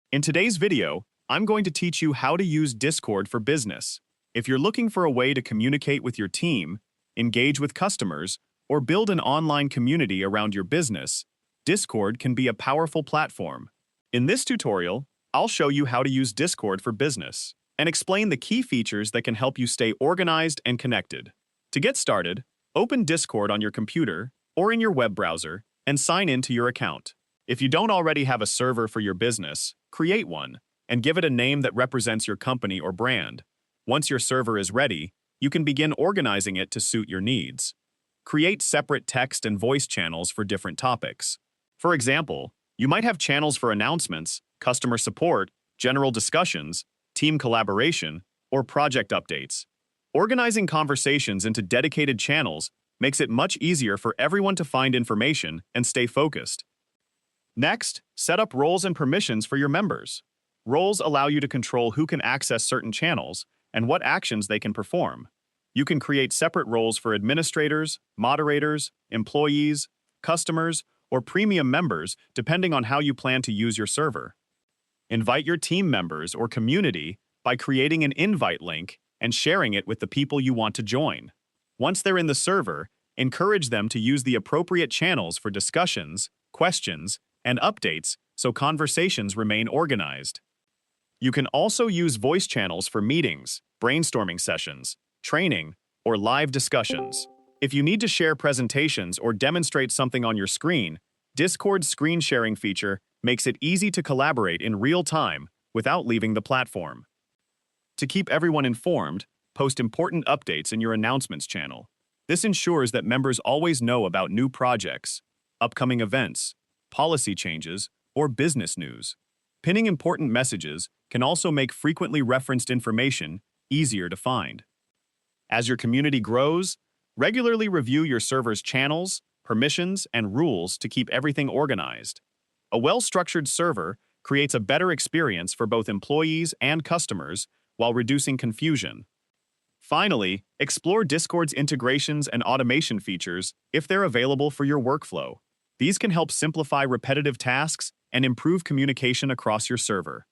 In today's video, I'm going to teach you how to use Discord for business. If you're looking for a way to communicate with your team, engage with customers, or build an online community around your business, Discord can be a powerful platform. In this tutorial, I'll show you how to use Discord for business and explain the key features that can help you stay organized and connected. To get started, open Discord on your computer or in your web browser and sign in to your account. If you don't already have a server for your business, create one and give it a name that represents your company or brand. Once your server is ready, you can begin organizing it to suit your needs. Create separate text and voice channels for different topics. For example, you might have channels for announcements, customer support, general discussions, team collaboration, or project updates. Organizing conversations into dedicated channels makes it much easier for everyone to find information and stay focused. Next, set up roles and permissions for your members. Roles allow you to control who can access certain channels and what actions they can perform. You can create separate roles for administrators, moderators, employees, customers, or premium members depending on how you plan to use your server. Invite your team members or community by creating an invite link and sharing it with the people you want to join. Once they're in the server, encourage them to use the appropriate channels for discussions, questions, and updates so conversations remain organized. You can also use voice channels for meetings, brainstorming sessions, training, or live discussions. If you need to share presentations or demonstrate something on your screen, Discord's screen sharing feature makes it easy to collaborate in real time without leaving the platform. To keep everyone informed, post important updates in your announcements channel. This ensures that members always know about new projects, upcoming events, policy changes, or business news. Pinning important messages can also make frequently referenced information easier to find. As your community grows, regularly review your server's channels, permissions, and rules to keep everything organized. A well-structured server creates a better experience for both employees and customers while reducing confusion. Finally, explore Discord's integrations and automation features if they're available for your workflow. These can help simplify repetitive tasks and improve communication across your server.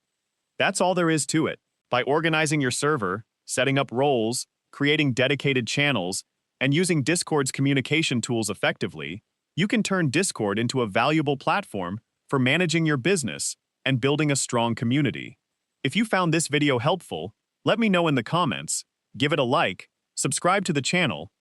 That's all there is to it. By organizing your server, setting up roles, creating dedicated channels, and using Discord's communication tools effectively, you can turn Discord into a valuable platform for managing your business and building a strong community. If you found this video helpful, let me know in the comments, give it a like, subscribe to the channel,